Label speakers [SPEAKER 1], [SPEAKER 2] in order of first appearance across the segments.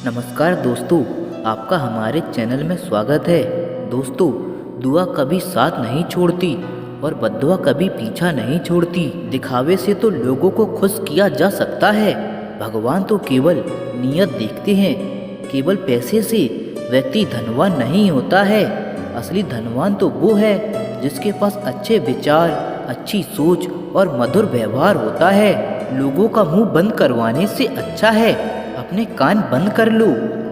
[SPEAKER 1] नमस्कार दोस्तों, आपका हमारे चैनल में स्वागत है। दोस्तों, दुआ कभी साथ नहीं छोड़ती और बद्दुआ कभी पीछा नहीं छोड़ती। दिखावे से तो लोगों को खुश किया जा सकता है, भगवान तो केवल नीयत देखते हैं। केवल पैसे से व्यक्ति धनवान नहीं होता है। असली धनवान तो वो है जिसके पास अच्छे विचार, अच्छी सोच और मधुर व्यवहार होता है। लोगों का मुंह बंद करवाने से अच्छा है अपने कान बंद कर लो,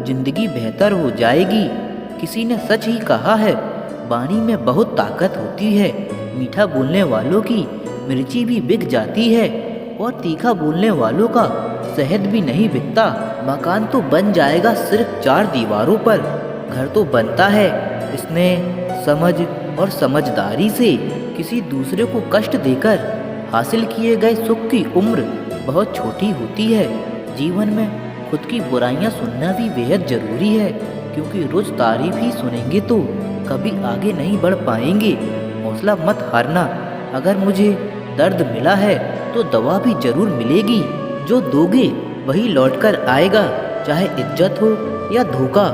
[SPEAKER 1] जिंदगी बेहतर हो जाएगी। किसी ने सच ही कहा है, वाणी में बहुत ताकत होती है। मीठा बोलने वालों की मिर्ची भी बिक जाती है और तीखा बोलने वालों का शहद भी नहीं बिकता। मकान तो बन जाएगा सिर्फ 4 दीवारों पर, घर तो बनता है स्नेह, समझ और समझदारी से। किसी दूसरे को कष्ट देकर हासिल किए गए सुख की उम्र बहुत छोटी होती है। जीवन में खुद की बुराइयां सुनना भी बेहद ज़रूरी है, क्योंकि रोज़ तारीफ ही सुनेंगे तो कभी आगे नहीं बढ़ पाएंगे। हौसला मत हारना। अगर मुझे दर्द मिला है तो दवा भी ज़रूर मिलेगी। जो दोगे वही लौटकर आएगा, चाहे इज्जत हो या धोखा।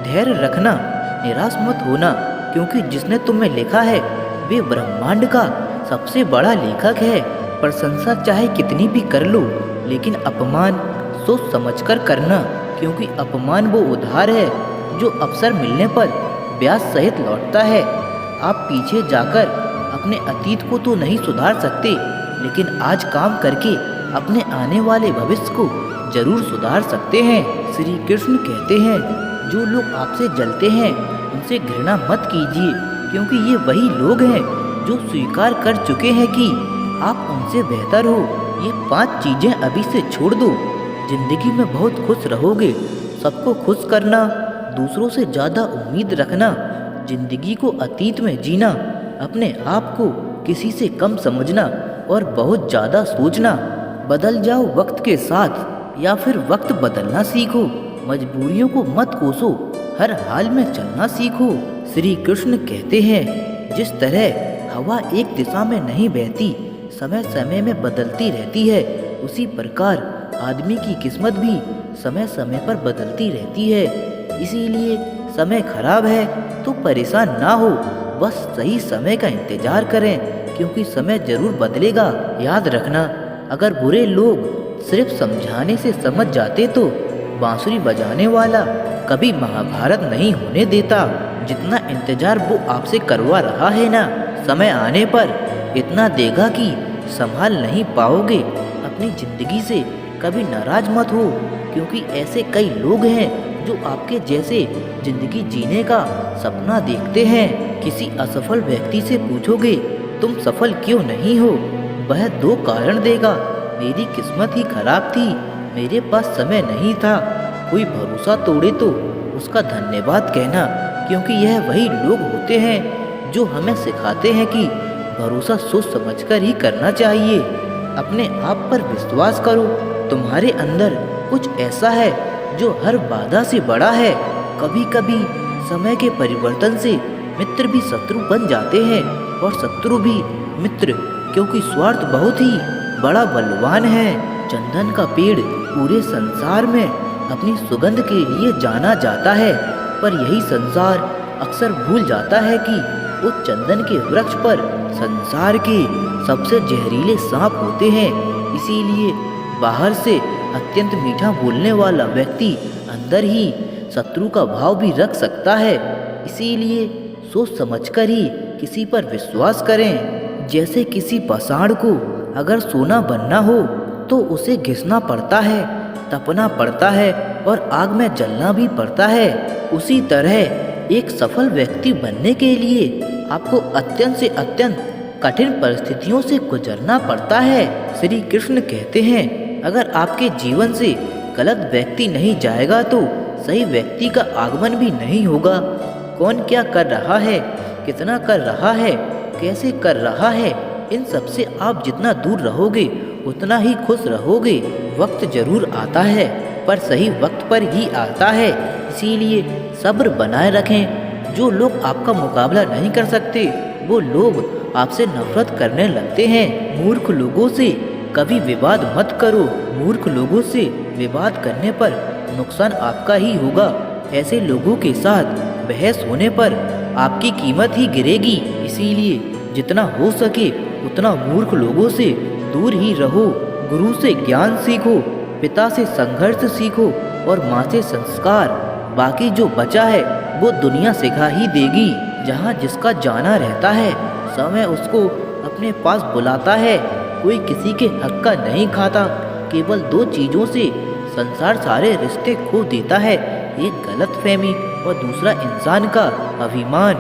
[SPEAKER 1] धैर्य रखना, निराश मत होना, क्योंकि जिसने तुम्हें लिखा है वे ब्रह्मांड का सबसे बड़ा लेखक है। प्रशंसा चाहे कितनी भी कर लो, लेकिन अपमान सोच समझकर करना, क्योंकि अपमान वो उधार है जो अवसर मिलने पर ब्याज सहित लौटता है। आप पीछे जाकर अपने अतीत को तो नहीं सुधार सकते, लेकिन आज काम करके अपने आने वाले भविष्य को जरूर सुधार सकते हैं। श्री कृष्ण कहते हैं, जो लोग आपसे जलते हैं उनसे घृणा मत कीजिए, क्योंकि ये वही लोग हैं जो स्वीकार कर चुके हैं कि आप उनसे बेहतर हो। ये 5 चीज़ें अभी से छोड़ दो, जिंदगी में बहुत खुश रहोगे। सबको खुश करना, दूसरों से ज़्यादा उम्मीद रखना, जिंदगी को अतीत में जीना, अपने आप को किसी से कम समझना और बहुत ज़्यादा सोचना। बदल जाओ वक्त के साथ या फिर वक्त बदलना सीखो। मजबूरियों को मत कोसो, हर हाल में चलना सीखो। श्री कृष्ण कहते हैं, जिस तरह हवा एक दिशा में नहीं बहती, समय समय में बदलती रहती है, उसी प्रकार आदमी की किस्मत भी समय समय पर बदलती रहती है। इसीलिए समय खराब है तो परेशान ना हो, बस सही समय का इंतजार करें, क्योंकि समय जरूर बदलेगा। याद रखना, अगर बुरे लोग सिर्फ समझाने से समझ जाते तो बांसुरी बजाने वाला कभी महाभारत नहीं होने देता। जितना इंतजार वो आपसे करवा रहा है ना, समय आने पर इतना देगा कि संभाल नहीं पाओगे। अपनी जिंदगी से कभी नाराज मत हो, क्योंकि ऐसे कई लोग हैं जो आपके जैसे जिंदगी जीने का सपना देखते हैं। किसी असफल व्यक्ति से पूछोगे तुम सफल क्यों नहीं हो, वह 2 कारण देगा। मेरी किस्मत ही खराब थी, मेरे पास समय नहीं था। कोई भरोसा तोड़े तो उसका धन्यवाद कहना, क्योंकि यह वही लोग होते हैं जो हमें सिखाते हैं कि भरोसा सोच समझकर ही करना चाहिए। अपने आप पर विश्वास करो, तुम्हारे अंदर कुछ ऐसा है जो हर बाधा से बड़ा है। कभी कभी समय के परिवर्तन से मित्र भी शत्रु बन जाते हैं और शत्रु भी मित्र, क्योंकि स्वार्थ बहुत ही बड़ा बलवान है। चंदन का पेड़ पूरे संसार में अपनी सुगंध के लिए जाना जाता है, पर यही संसार अक्सर भूल जाता है कि उस चंदन के वृक्ष पर संसार के सबसे जहरीले सांप होते हैं। इसीलिए बाहर से अत्यंत मीठा बोलने वाला व्यक्ति अंदर ही शत्रु का भाव भी रख सकता है। इसीलिए सोच समझकर ही किसी पर विश्वास करें। जैसे किसी पाषाण को अगर सोना बनना हो तो उसे घिसना पड़ता है, तपना पड़ता है और आग में जलना भी पड़ता है। उसी तरह एक सफल व्यक्ति बनने के लिए आपको अत्यंत से अत्यंत कठिन परिस्थितियों से गुजरना पड़ता है। श्री कृष्ण कहते हैं, अगर आपके जीवन से गलत व्यक्ति नहीं जाएगा तो सही व्यक्ति का आगमन भी नहीं होगा। कौन क्या कर रहा है, कितना कर रहा है, कैसे कर रहा है, इन सब से आप जितना दूर रहोगे उतना ही खुश रहोगे। वक्त जरूर आता है, पर सही वक्त पर ही आता है। इसीलिए सब्र बनाए रखें। जो लोग आपका मुकाबला नहीं कर सकते वो लोग आपसे नफरत करने लगते हैं। मूर्ख लोगों से कभी विवाद मत करो। मूर्ख लोगों से विवाद करने पर नुकसान आपका ही होगा। ऐसे लोगों के साथ बहस होने पर आपकी कीमत ही गिरेगी। इसीलिए जितना हो सके उतना मूर्ख लोगों से दूर ही रहो। गुरु से ज्ञान सीखो, पिता से संघर्ष सीखो और माँ से संस्कार। बाकी जो बचा है वो दुनिया सिखा ही देगी। जहाँ जिसका जाना रहता है, समय उसको अपने पास बुलाता है। कोई किसी के हक का नहीं खाता। केवल दो चीज़ों से संसार सारे रिश्ते खो देता है, एक गलतफहमी और दूसरा इंसान का अभिमान।